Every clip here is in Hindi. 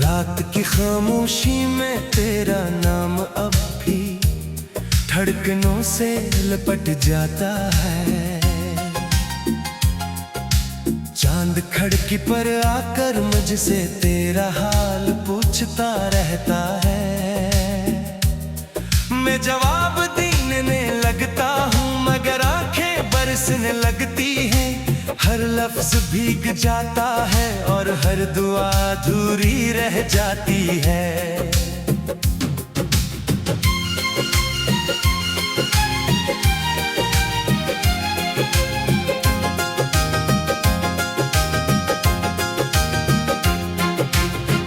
रात की खामोशी में तेरा नाम अब भी धड़कनों से लिपट जाता है। चांद खिड़की पर आकर मुझसे तेरा हाल पूछता रहता है। मैं जवाब देने लगता हूँ मगर आंखें बरसने लगती हैं। हर लफ्ज भीग जाता है और हर दुआ अधूरी रह जाती है।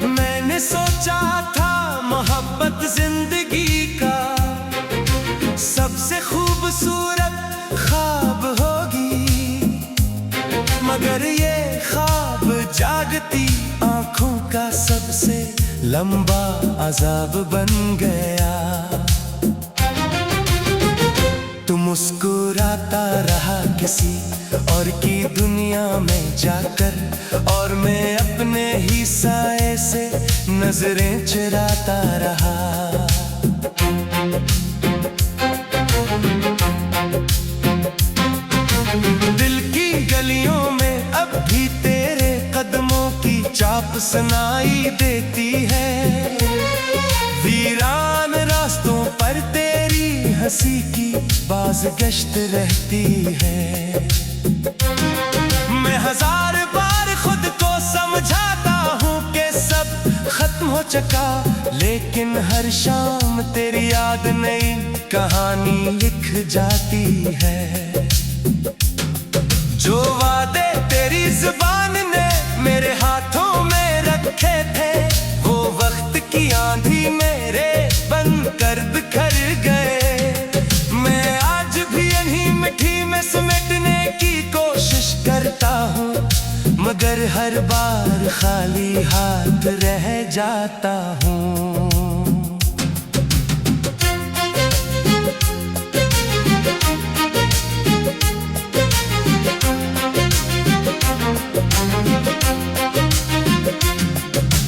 मैंने सोचा था मोहब्बत जिंदगी का सबसे खूबसूरत ख्वाब होगी, मगर ये ख्वाब जागती आंखों का सबसे लंबा अजाब बन गया। तू मुस्कुराता रहा किसी और की दुनिया में जाकर, और मैं अपने ही साए से नजरें चुराता रहा। दिल की गलियों में अब भी तेरे कदमों की चाप सुनाई देती है। वीरान रास्तों पर तेरी हंसी की बाज़गश्त रहती है। मैं हजार बार खुद को समझाता हूँ कि सब खत्म हो चुका, लेकिन हर शाम तेरी याद नई कहानी लिख जाती है। जो वादे तेरी जुबान ने मेरे हाथों में रखे थे, वो वक्त की आंधी मेरे बनकर बिखर गए। मैं आज भी इन्हीं मिट्टी में समेटने की कोशिश करता हूँ, मगर हर बार खाली हाथ रह जाता हूँ।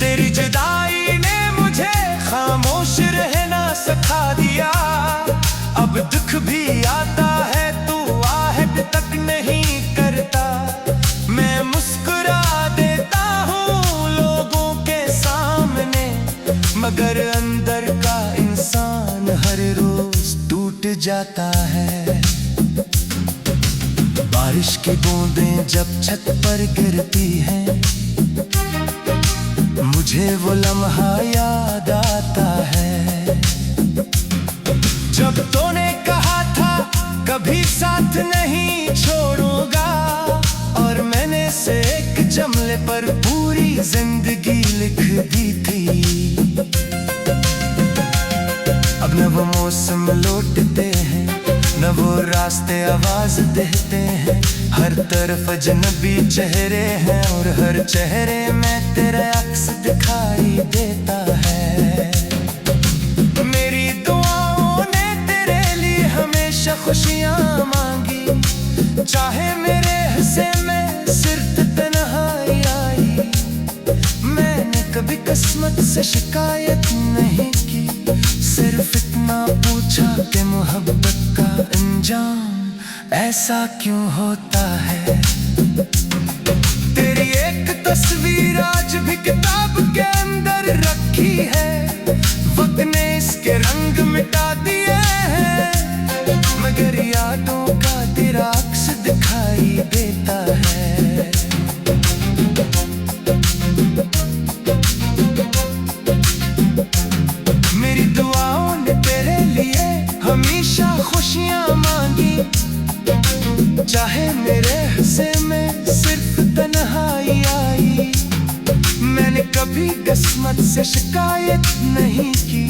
तेरी जुदाई ने मुझे खामोश रहना सिखा दिया। अब दुख भी आता है तू आहट तक नहीं करता। मैं मुस्कुरा देता हूँ लोगों के सामने, मगर अंदर का इंसान हर रोज टूट जाता है। बारिश की बूंदें जब छत पर गिरती हैं, मुझे वो लम्हा याद आता है जब तूने कहा था कभी साथ नहीं छोड़ूंगा, और मैंने से एक जमले पर पूरी जिंदगी लिख दी थी। अब न वो मौसम लौटते हैं, न वो रास्ते आवाज देते हैं। हर तरफ अजनबी चेहरे हैं और हर चेहरे में तेरा अक्स दिखाई देता है। मेरी दुआओं ने तेरे लिए हमेशा खुशियां मांगी, चाहे मेरे हिस्से में सिर्फ तन्हाई आई। मैंने कभी किस्मत से शिकायत नहीं की, सिर्फ इतना पूछा कि मोहब्बत का अंजाम ऐसा क्यों होता है। तेरी एक तस्वीर आज भी किताब के अंदर रखी है, वक्त ने इसके रंग मिटा दिए हैं, मगर यादों का तेरा अक्स दिखाई देता है। मेरी दुआओं ने तेरे लिए हमेशा खुशियां मांगी, चाहे मेरे हिस्से में सिर्फ तन्हाई आई। मैंने कभी किस्मत से शिकायत नहीं की,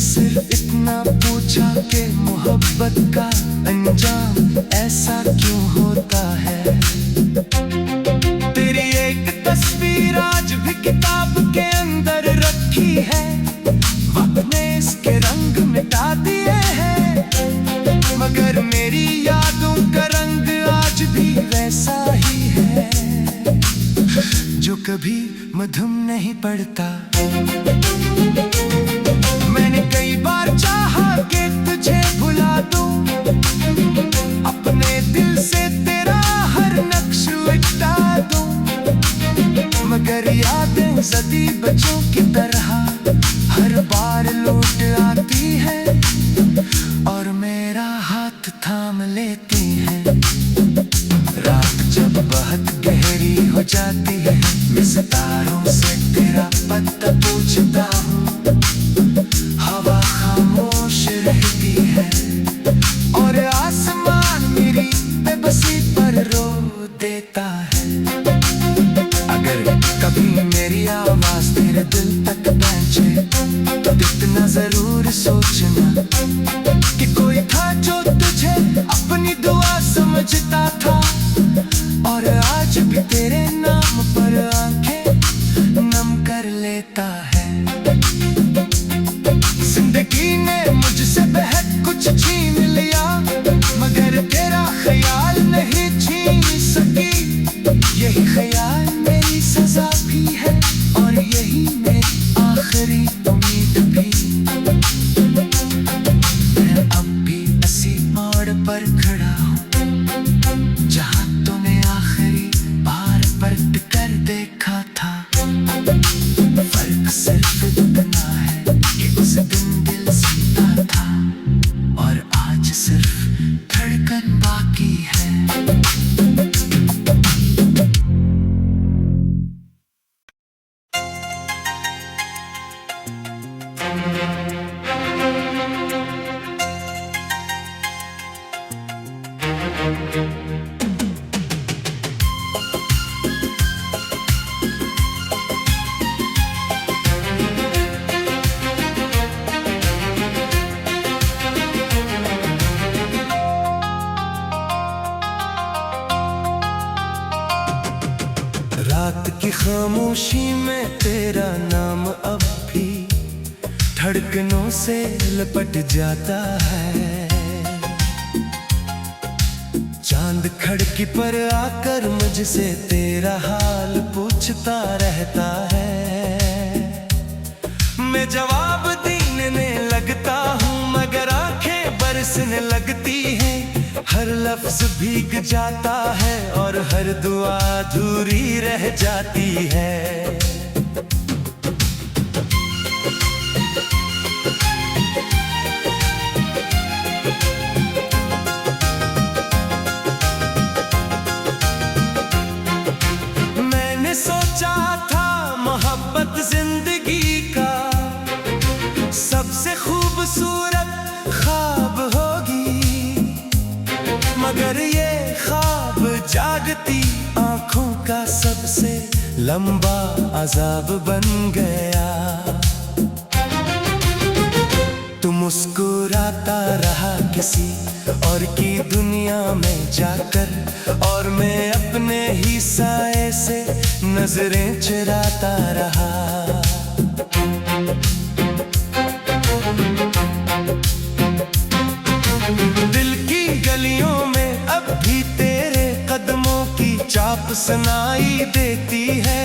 सिर्फ इतना पूछा पूछा कि मोहब्बत का अंजाम ऐसा क्यों होता है। तेरी एक तस्वीर आज भी किताब के अंदर रखी है, वक्त ने इसके रंग मिटा दिए हैं, मगर मेरी यादों का रंग आज भी वैसा ही है, जो कभी मधुम नहीं पड़ता। मैंने कई बार चाहा कि तुझे भुला दूं, अपने दिल से तेरा हर नक्श मिटा दूं, मगर यादें सदी बच्चों की तरह हर बार लौट आती है और मेरा हाथ थाम लेती है। रात जब बहुत गहरी हो जाती है, मैं सितारों से तेरा पता पूछता हूँ, हवा खामोश रहती है और आसमान मेरी बेबसी पर रो देता है। अगर कभी मेरी आवाज तेरे दिल तक पहुंचे तो इतना जरूर सोचना कि कोई था जो तुझे अपनी दुआ समझता था और आज भी तेरे नाम पर आंखें नम कर लेता है। जिंदगी ने मुझसे बहुत कुछ छीन लिया, मगर तेरा ख्याल नहीं छीन सकी। यही ख्याल मेरी सजा भी है और यही मेरी आखिरी उम्मीद भी। मैं अब भी इसी मोड़ पर खड़ा हूँ जहाँ तूने आखिरी बार पलट कर देखा था। फर्क सिर्फ इतना है कि उस दिन दिल सीधा था और आज सिर्फ धड़कन बाकी है। रात की खामोशी में तेरा नाम अब भी धड़कनों से लपट जाता है। चांद खिड़की पर आकर मुझसे तेरा हाल पूछता रहता है। मैं जवाब देने लगता हूँ मगर आंखें बरसने लगती हैं। हर लफ्ज भीग जाता है और हर दुआ अधूरी रह जाती है। मैंने सोचा था मोहब्बत जिंदगी का सबसे खूबसूरत ख्वाब होगी, मगर ये ख्वाब जागती आंखों का सबसे लंबा अजाब बन गया। तू मुस्कुराता रहा किसी और की दुनिया में जाकर और मैं अपने ही साए से नजरें चुराता रहा। दिल की गलियों में अब भी तेरे कदमों की चाप सुनाई देती है।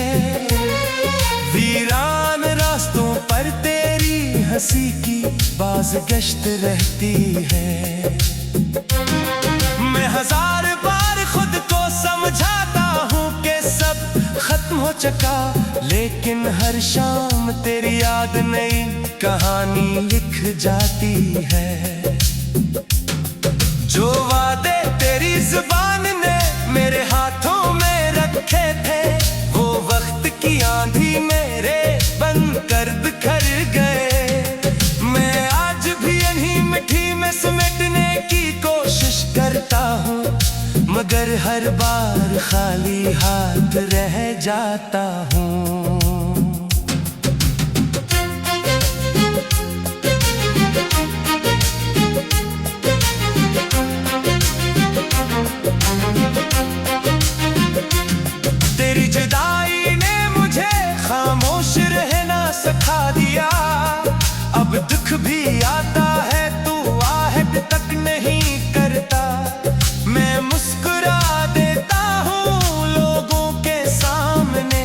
वीरान रास्तों पर तेरी हंसी की बाज़गश्त रहती है। मैं हजार बार खुद को समझाता हूँ कि सब खत्म हो चुका, लेकिन हर शाम तेरी याद नई कहानी लिख जाती है। जो वादे तेरी जुबान ने मेरे हाथों में रखे थे, वो वक्त की आंधी मेरे बनकर बिखर गए। मैं आज भी इन्हीं मिट्टी में समेटने की कोशिश करता हूँ, मगर हर बार खाली हाथ रह जाता हूँ। दुख भी आता है तू आहट तक नहीं करता। मैं मुस्कुरा देता हूँ लोगों के सामने,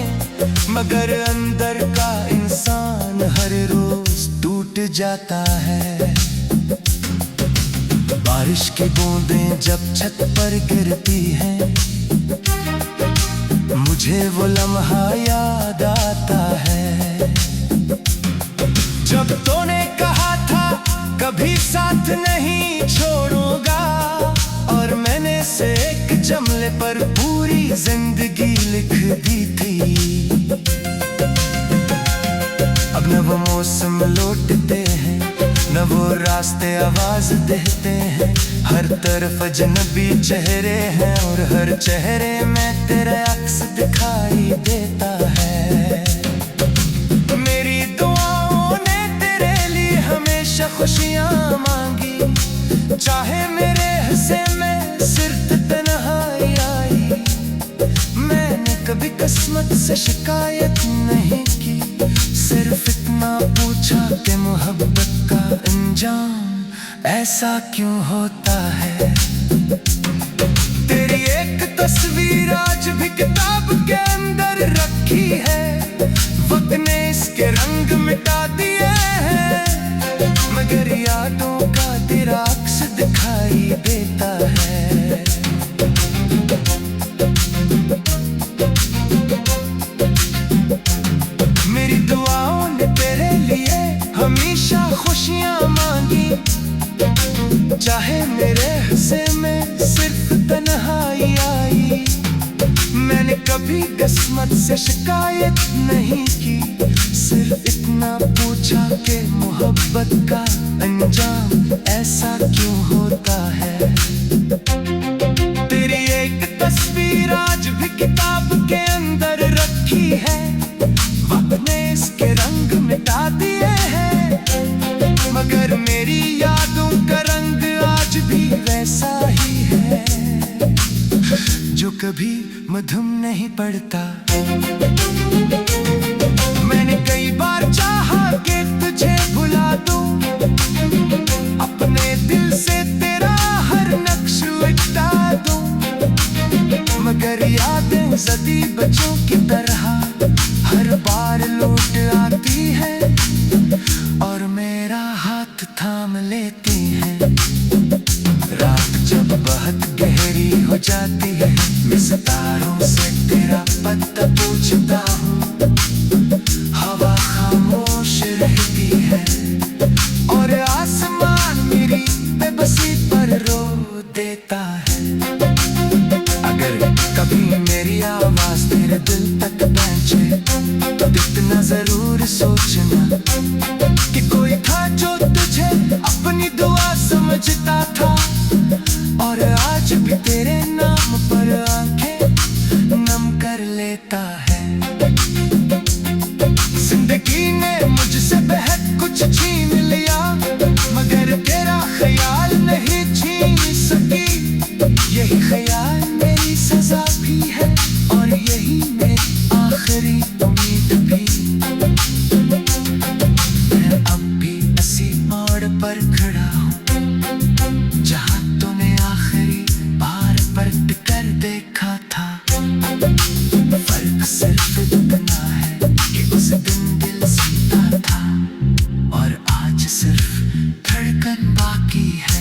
मगर अंदर का इंसान हर रोज टूट जाता है। बारिश की बूंदें जब छत पर गिरती हैं, मुझे वो लम्हा याद आता है जब तूने कहा था कभी साथ नहीं छोड़ूंगा, और मैंने से एक जमले पर पूरी जिंदगी लिख दी थी। अब न वो मौसम लौटते हैं, न वो रास्ते आवाज देते हैं। हर तरफ अजनबी चेहरे हैं और हर चेहरे में तेरा अक्स दिखाई देता है। मेरी दुआओं ने तेरे लिए हमेशा खुशियां मांगी, चाहे मेरे हिस्से में सिर्फ तन्हाई आई। मैंने कभी किस्मत से शिकायत नहीं की, सिर्फ इतना पूछा कि मोहब्बत का अंजाम ऐसा क्यों होता है। तेरी एक तस्वीर आज भी किताब के अंदर रखी है, वक्त ने इसके रंग मिटा दिए हैं, मगर यादों का तेरा अक्स दिखाई देता है। मेरी दुआओं ने तेरे लिए हमेशा खुशियां मांगी, चाहे मेरे हिस्से में सिर्फ तन्हाई आई। मैंने कभी किस्मत से शिकायत नहीं की, सिर्फ इतना पूछा कि मोहब्बत का अंजाम ऐसा क्यों होता है। तेरी एक तस्वीर आज भी किताब के अंदर रखी है, वक्त ने इसके रंग मिटा दिए हैं, मगर मेरी यादों का रंग आज भी वैसा ही है, जो कभी मधुम नहीं पड़ता। मैंने कई बार चाहा कि तुझे भुला दूं, अपने दिल से तेरा हर नक्श मिटा दूं, मगर यादें सदी बच्चों की तरह हर बार लौट आती है और मेरा हाथ थाम लेती है। रात जब बहुत गहरी हो जाती है, मैं सितारों से तेरा पता पूछता हूँ, हवा खामोश रहती है और आसमान मेरी बेबसी पर रो देता है। अगर कभी मेरी आवाज तेरे दिल तक पहुंचे तो इतना जरूर सोचना कि कोई था जो तुझे अपनी दुआ समझता था, और आज भी तेरे नाम पर आंखें नम कर लेता है। जिंदगी ने मुझसे बहुत कुछ छीन लिया, मगर तेरा ख्याल नहीं छीन सकी। यही ख्याल मेरी सजा भी है और यही मेरी आखिरी उम्मीद भी। मैं अब भी इसी मोड़ पर खड़ा हूँ जहाँ तूने आखिरी बार पलट कर देखा था। फर्क सिर्फ इतना है कि उस दिन दिल सीधा था और आज सिर्फ धड़कन बाकी है।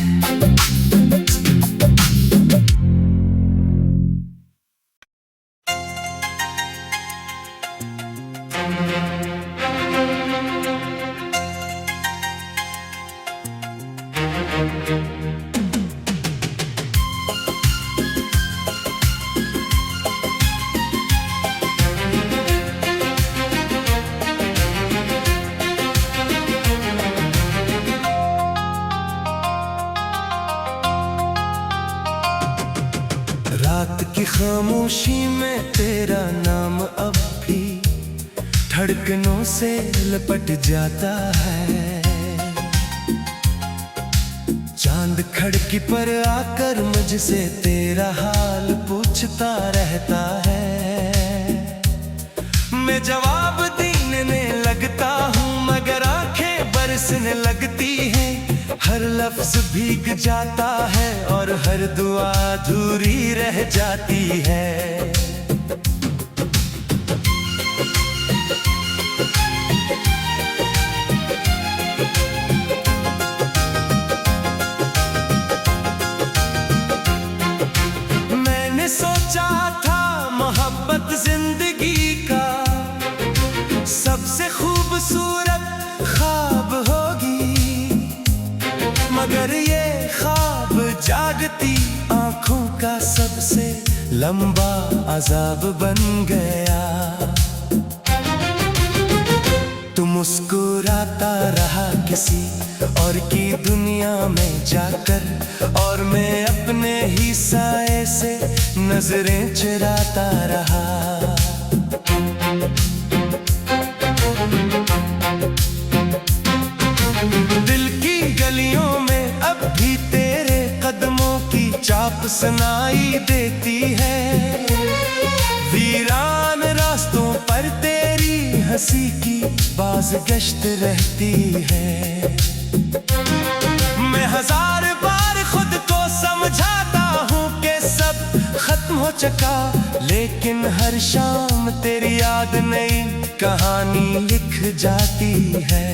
रात की खामोशी में तेरा नाम अब भी धड़कनों से लिपट जाता है। चांद खिड़की पर आकर मुझसे तेरा हाल पूछता रहता है। मैं जवाब देने लगता हूँ मगर आंखें बरसने लगती है, हर लफ्ज भीग जाता है और हर दुआ अधूरी रह जाती है। मैंने सोचा था मोहब्बत जिंदगी का सबसे खूबसूरत ख्वाब होगी, मगर ये ख्वाब जागती आंखों का सबसे लंबा अजाब बन गया। तू मुस्कुराता रहा किसी और की दुनिया में जाकर, और मैं अपने ही साए से नजरें चुराता रहा। दिल की गलियों में अब भी तेरे कदमों की चाप सुनाई देती है, वीरान रास्तों पर तेरी हंसी की बाज़गश्त रहती है। मैं हजार बार खुद को समझाता हूँ कि सब खत्म हो चुका, लेकिन हर शाम तेरी याद नई कहानी लिख जाती है।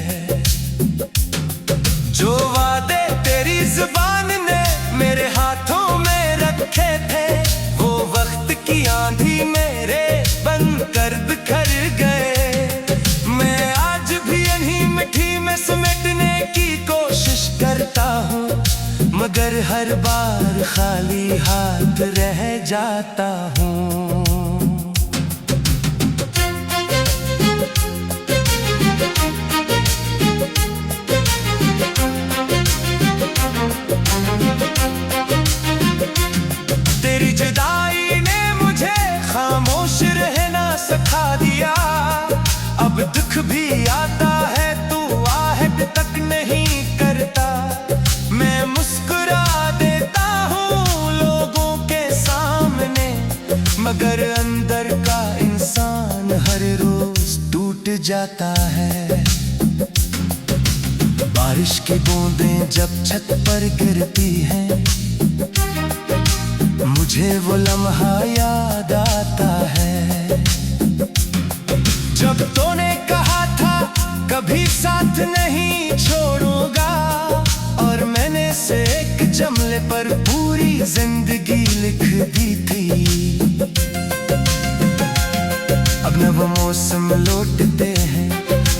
जो वादे तेरी जुबान ने मेरे हाथों में रखे थे, वो वक्त की आंधी मेरे बनकर बिखर गए। मैं आज भी इन्हीं मिट्टी में समेटने की कोशिश करता हूँ, मगर हर बार खाली हाथ रह जाता हूँ। तेरी जुदाई ने मुझे खामोश रहना सिखा दिया, अब दुख भी आता है तू आहट तक नहीं करता। मैं मुस्कुरा देता हूँ लोगों के सामने, मगर अंदर का इंसान हर रोज टूट जाता है। बारिश की बूंदें जब छत पर गिरती हैं, मुझे वो लम्हा याद आता है जब तूने कहा था कभी साथ नहीं छोड़ूंगा, और मैंने से एक जमले पर पूरी जिंदगी लिख दी थी। अब न वो मौसम लौटते हैं,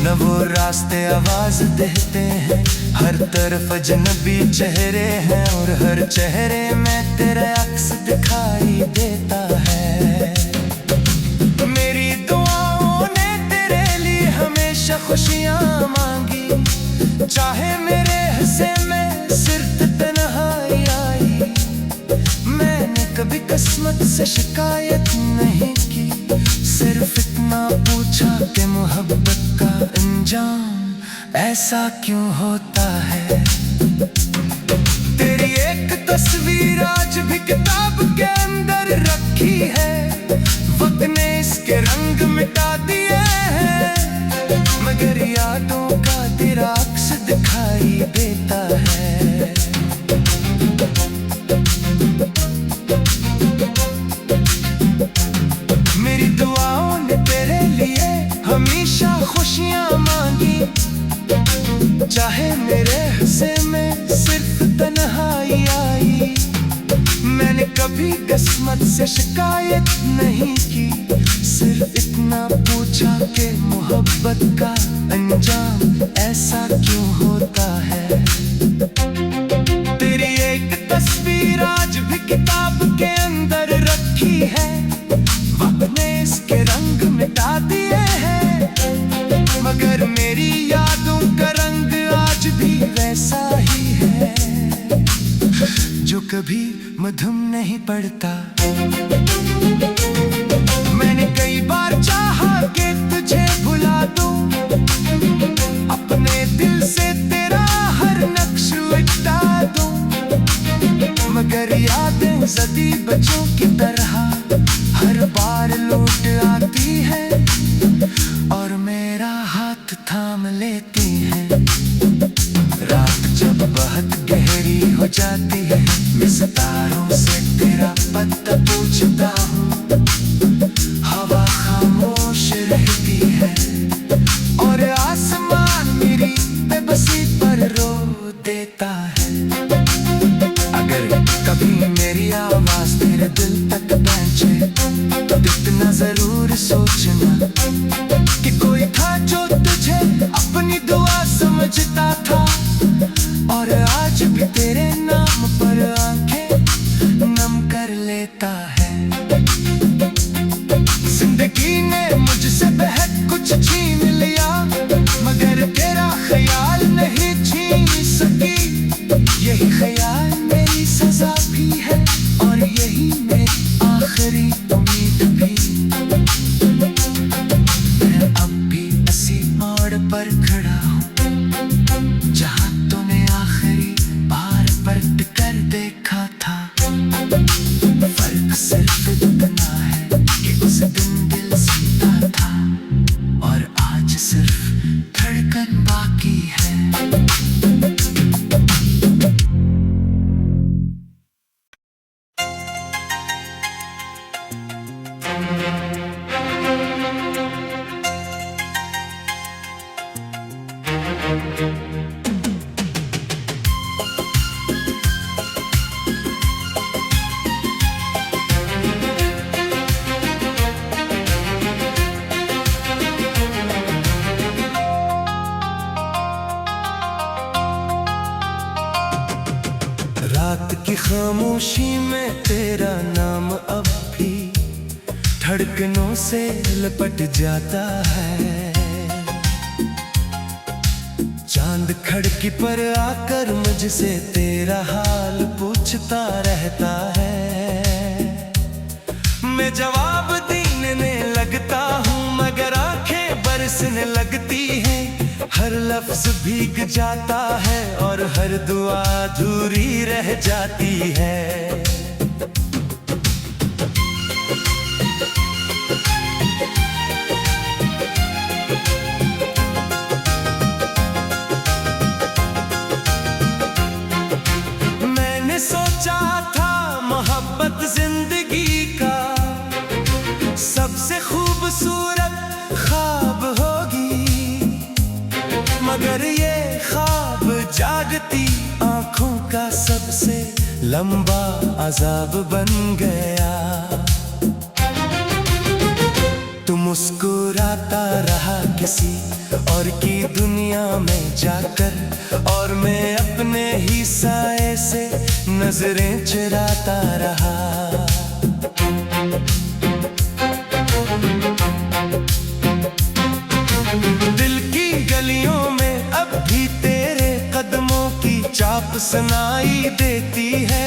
न वो रास्ते आवाज देते हैं, हर तरफ अजनबी चेहरे हैं और हर चेहरे में तेरा अक्स दिखाई देता है। मेरी दुआओं ने तेरे लिए हमेशा खुशियां मांगी, चाहे मेरे हिस्से में सिर्फ तन्हाई आई। मैंने कभी किस्मत से शिकायत नहीं की, सिर्फ इतना पूछा कि मोहब्बत का अंजाम ऐसा क्यों होता है। तेरी एक तस्वीर आज भी किताब के अंदर रखी है, वक्त ने इसके रंग मिटा दिए हैं, मगर यादों का तेरा अक्स दिखाई देता है। मेरी दुआओं ने तेरे लिए हमेशा खुशियां मांगी, चाहे मेरे हिस्से में सिर्फ तन्हाई आई। मैंने कभी किस्मत से शिकायत नहीं की, सिर्फ इतना पूछा कि मोहब्बत का अंजाम ऐसा क्यों होता है। तेरी एक तस्वीर आज भी किताब के अंदर रखी है, वक्त ने इसके रंग मिटा दिए हैं, मगर मेरी यादों का रंग आज भी वैसा ही है, जो कभी मधुम नहीं पड़ता। मैंने कई बार चाहा कि तुझे भुला दूं, अपने दिल से तेरा हर नक्श मिटा दूं, मगर यादें सदी बच्चों की तरह हर बार लौट आती है और मेरा हाथ थाम लेती है। जाती है। मैं सितारों से तेरा पता पूछता हूँ, हवा खामोश रहती है और आसमान मेरी बेबसी पर रो देता है। अगर कभी मेरी आवाज तेरे दिल तक पहुंचे तो इतना जरूर सोचना कि कोई था जो तुझे अपनी दुआ समझता था और आज भी तेरे नाम पर आंखें नम कर लेता है। जिंदगी ने मुझसे बहुत कुछ छीन लिया मगर तेरा ख्याल नहीं छीन सकी। यही ख्याल मेरी सजा भी है और यही मेरी आखिरी उम्मीद भी। मैं अब भी इसी मोड़ पर खड़ा हूँ जहाँ तूने आखिरी बार पलट कर देखा था। फर्क सिर्फ इतना है कि उस दिन दिल जीता था और आज सिर्फ धड़कन बाकी है। रात की खामोशी में तेरा नाम अब भी धड़कनों से लिपट जाता है। चांद खिड़की पर आकर मुझसे तेरा हाल पूछता रहता है। मैं जवाब देने लगता हूँ मगर आंखें बरसने लगती हैं। हर लफ्ज भीग जाता है और हर दुआ अधूरी रह जाती है। मैंने सोचा था मोहब्बत जिंदगी का सबसे खूबसूरत ख्वाब होगी मगर ये ख्वाब जागती आंखों का सबसे लंबा अजाब बन गया। तू मुस्कुराता रहा किसी और की दुनिया में जाकर और मैं अपने ही साए से नजरें चुराता रहा। दिल की गलियों में अब भी तेरे कदमों की चाप सुनाई देती है।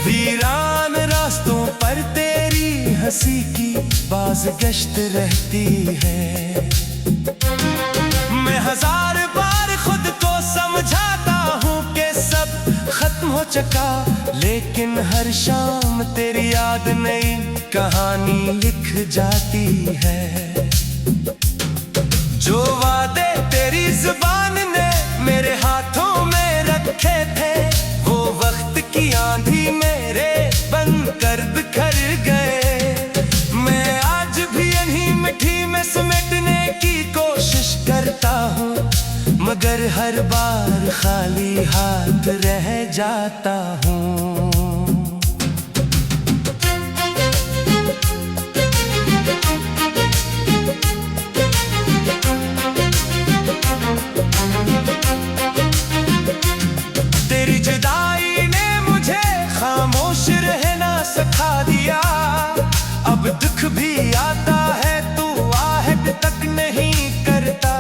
वीरान रास्तों पर तेरी हंसी की बाज़गश्त रहती है। मैं हजार बार खुद को समझाता हूँ कि सब खत्म हो चुका लेकिन हर शाम तेरी याद नई कहानी लिख जाती है। जो वादे तेरी जुबान ने मेरे हाथों में रखे थे वो वक्त की आंधी मेरे बनकर बिखर गए। मैं आज भी इन्हीं मिट्टी में समेटने की कोशिश करता हूँ मगर हर बार खाली हाथ रह जाता हूँ। तेरी जुदाई ने मुझे खामोश रहना सिखा दिया। अब दुख भी आता है तू आहट तक नहीं करता।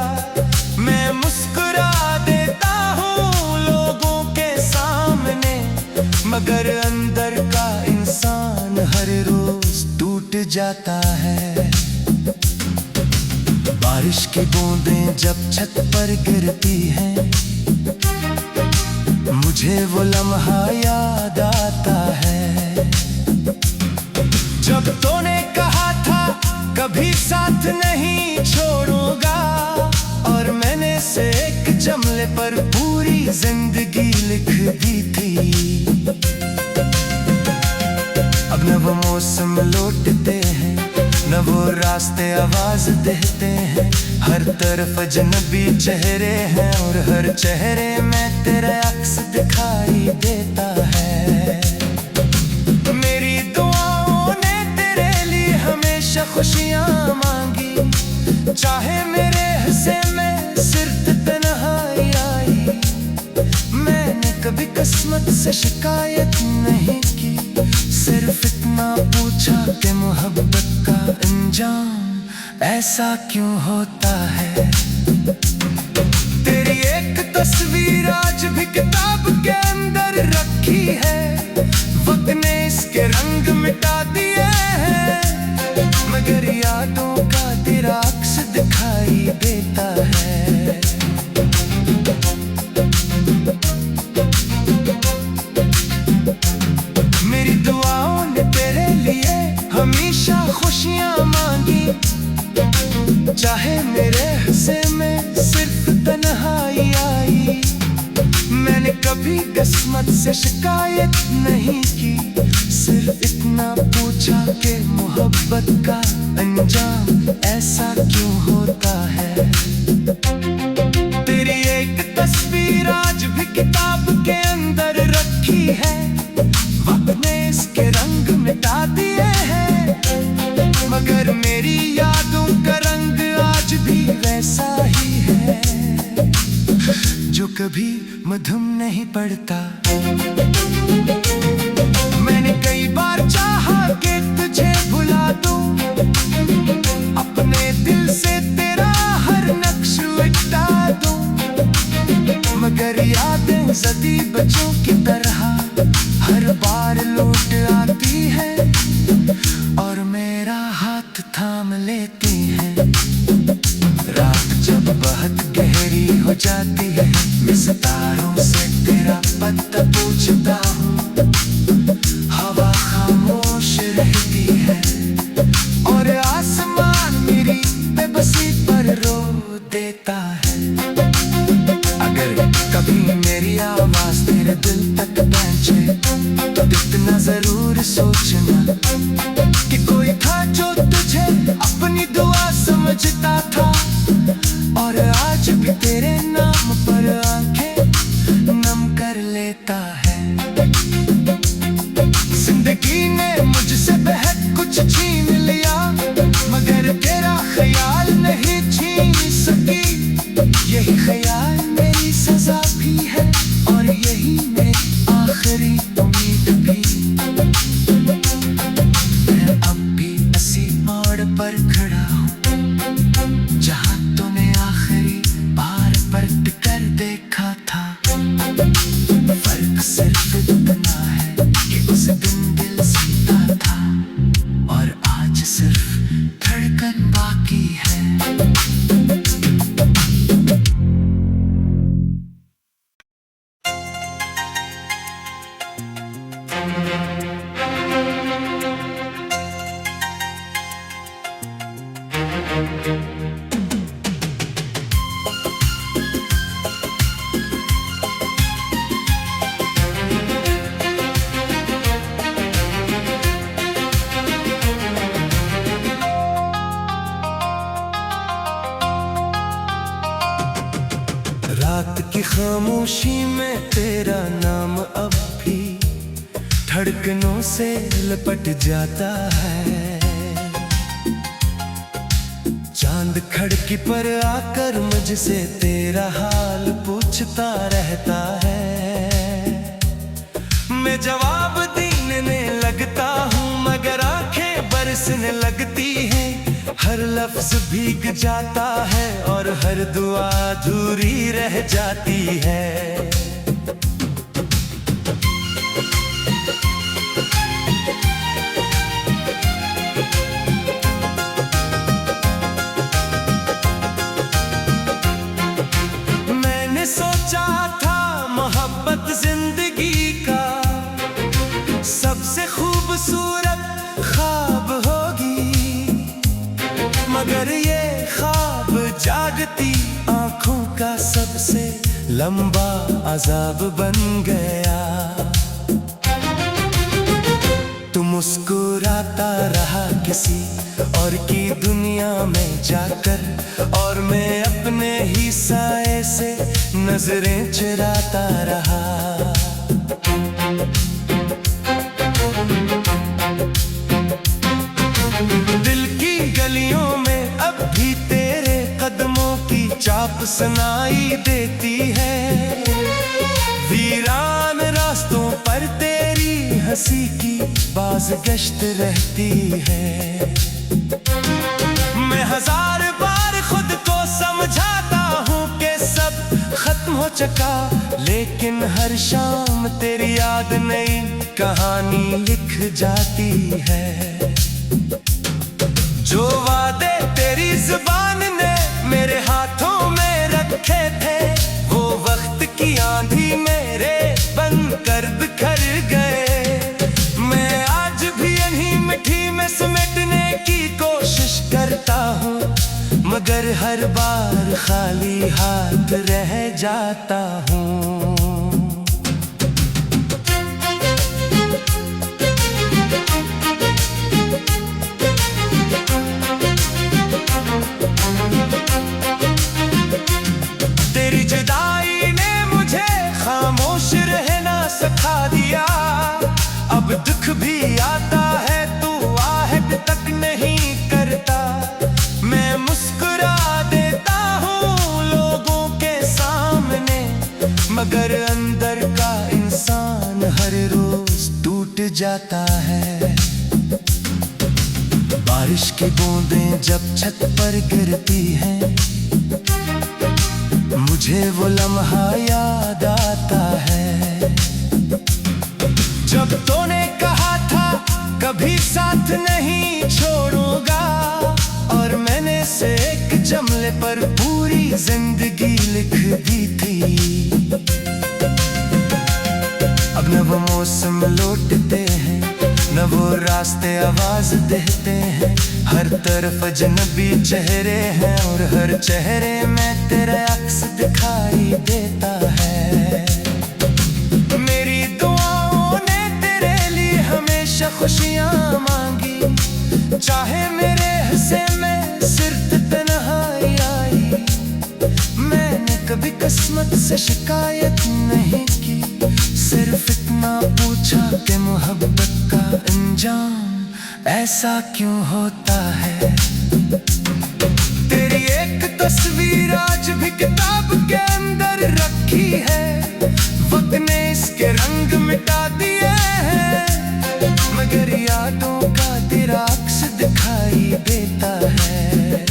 मैं मुस्कुरा देता हूँ लोगों के सामने मगर अंदर का इंसान हर रोज टूट जाता है। बारिश की बूंदें जब छत पर गिरती हैं मुझे वो लम्हा याद आता है जब तूने कहा था कभी साथ नहीं छोड़ूंगा और मैंने से एक जमले पर पूरी जिंदगी लिख दी। रास्ते आवाज देते हैं, हर तरफ अजनबी चेहरे हैं और हर चेहरे में तेरा अक्स दिखाई देता है। मेरी दुआओं ने तेरे लिए हमेशा खुशियां मांगी, चाहे मेरे हिस्से में सिर्फ तन्हाई आई। मैंने कभी किस्मत से शिकायत नहीं की, सिर्फ इतना पूछा कि मोहब्बत का अंजाम ऐसा क्यों होता है। तेरी एक तस्वीर आज भी किताब के अंदर रखी है, वक्त ने इसके रंग मिटा दिए हैं, मगर यादों का तेरा अक्स दिखाई देता है। मेरी दुआओं ने तेरे लिए हमेशा खुशियां मांगी, चाहे मेरे हिस्से में सिर्फ तन्हाई आई। मैंने कभी किस्मत से शिकायत नहीं की, सिर्फ इतना पूछा कि मोहब्बत का अंजाम ऐसा क्यों होता है। तेरी एक तस्वीर आज भी किताब के अंदर रखी है, वक्त ने इसके रंग मिटा दिए हैं, मगर मेरी यादों का रंग आज भी वैसा ही है, जो कभी मधुम नहीं पड़ता। मैंने कई बार चाहा कि तुझे भुला दूं, अपने दिल से तेरा हर नक्श मिटा दूं, मगर यादें ज़दी बच्चों की तरह हर बार लौट आती है और मेरा हाथ थाम लेती है। रात जब बहुत गहरी हो जाती है, मैं सितारों से तेरा पता पूछता हूँ, हवा खामोश रहती है और आसमान मेरी बेबसी पर रो देता है। अगर कभी मेरी आवाज तेरे दिल तक पहुंचे तो इतना जरूर सोचना कि कोई था जो तुझे अपनी दुआ समझता था और आज भी तेरे नाम पर आंखें नम कर लेता है। जिंदगी ने मुझसे बहुत कुछ छीन लिया, मगर तेरा ख्याल नहीं छीन सकी। यही ख्याल मेरी सजा भी है और यही मेरी आखिरी उम्मीद भी। मैं अब भी इसी मोड़ पर खड़ा हूँ जहाँ तूने आखिरी बार पलट कर देखा था। फर्क सिर्फ इतना है कि उस दिन दिल सीधा था और आज सिर्फ धड़कन बाकी है। रात की खामोशी में तेरा नाम अब भी धड़कनों से लिपट जाता है। चांद खिड़की पर आकर मुझसे तेरा हाल पूछता रहता है। मैं जवाब देने लगता हूँ मगर आंखें बरसने लगती हैं, हर लफ्ज भीग जाता है और हर दुआ अधूरी रह जाती है। मैंने सोचा था मोहब्बत जिंदगी का सबसे खूबसूरत ख्वाब होगी, मगर ये ख्वाब जागती आंखों का सबसे लंबा अजाब बन गया। तुम मुस्कुराता रहा किसी और की दुनिया में जाकर, और मैं अपने ही साए से नजरें चुराता रहा। दिल की गलियों में अब भी तेरे कदमों की चाप सुनाई देती है। वीरान रास्तों पर तेरी हंसी की बाज़गश्त रहती है। मैं हजार बार खुद को समझाता हूँ कि सब खत्म हो चुका, लेकिन हर शाम तेरी याद नई कहानी लिख जाती है। जो वादे तेरी जुबान ने मेरे हाथों में रखे थे, वो वक्त की आंधी मेरे बनकर बिखर गए। मैं आज भी इन्हीं मिट्टी में समेटने की कोशिश करता हूँ, मगर हर बार खाली हाथ रह जाता हूँ। तेरी जुदाई ने मुझे खामोश रहना सिखा दिया। अब दुख भी आता है तू आहट तक नहीं करता। मैं मुस्कुरा देता हूँ लोगों के सामने, मगर अंदर का इंसान हर रोज टूट जाता है। बारिश की बूंदें जब छत पर गिरती हैं, मुझे वो लम्हा याद आता है जब तूने कहा था कभी साथ नहीं छोड़ूंगा, और मैंने से एक जमले पर पूरी जिंदगी लिख दी थी। अब न वो मौसम लौटते हैं, न वो रास्ते आवाज देते हैं। हर तरफ अजनबी चेहरे हैं, और हर चेहरे में तेरा अक्स दिखाई देता है। मेरी दुआओं ने तेरे लिए हमेशा खुशियां मांगी, चाहे मेरे हिस्से में सिर्फ तन्हाई आई। मैंने कभी किस्मत से शिकायत नहीं की, सिर्फ इतना पूछा कि मोहब्बत का अंजाम ऐसा क्यों होता है। तेरी एक तस्वीर आज भी किताब के अंदर रखी है, वक्त ने इसके रंग मिटा दिए हैं, मगर यादों का तेरा अक्स दिखाई देता है।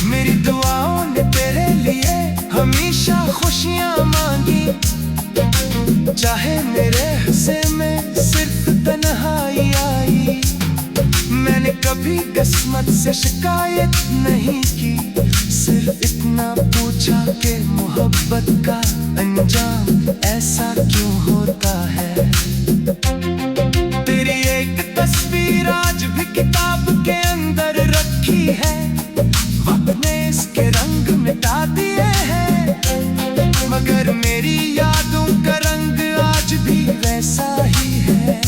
मेरी दुआओं ने तेरे लिए हमेशा खुशियां मांगी, चाहे मेरे हिस्से में सिर्फ तन्हाई आई। मैंने कभी किस्मत से शिकायत नहीं की, सिर्फ इतना पूछा कि मोहब्बत का अंजाम ऐसा क्यों होता है। तेरी एक तस्वीर आज भी किताब के अंदर रखी है, वक्त ने इसके रंग मिटा दिए हैं, मगर मेरी यादों का रंग आज भी वैसा ही है,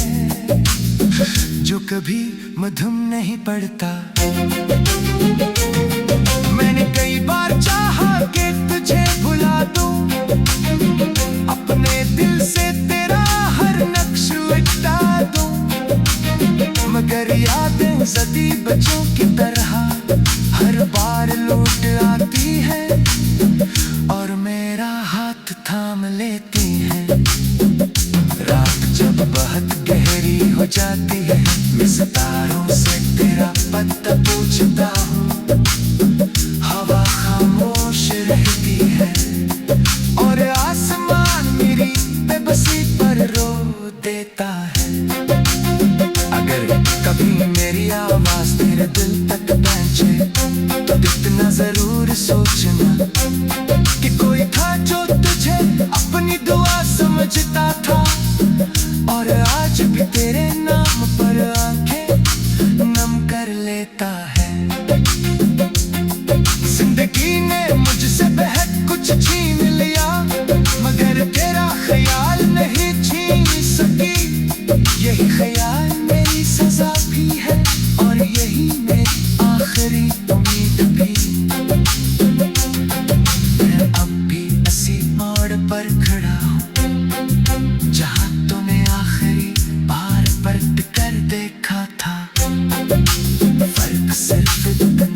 जो कभी मधुम नहीं पड़ता। मैंने कई बार चाहा कि तुझे भुला दूं, अपने दिल से तेरा हर नक्श मिटा दूं, मगर यादें सदी बच्चों की तरह हर बार लौट आती है, और मेरा हाथ थाम लेती है। रात जब बहुत गहरी हो जाती है, मैं सितारों से तेरा पता पूछता हूँ। हवा खामोश रहती है, और आसमान मेरी बेबसी पर रो देता है। अगर कभी मेरी आवाज तेरे दिल तक पहुंचे, तो इतना जरूर सोचना कि कोई था जो तुझे अपनी दुआ समझता था, और आज भी तेरे नाम पर आंखें नम कर लेता है। जिंदगी ने मुझसे बहुत कुछ छीन लिया, मगर फर्क सिर्फ इतना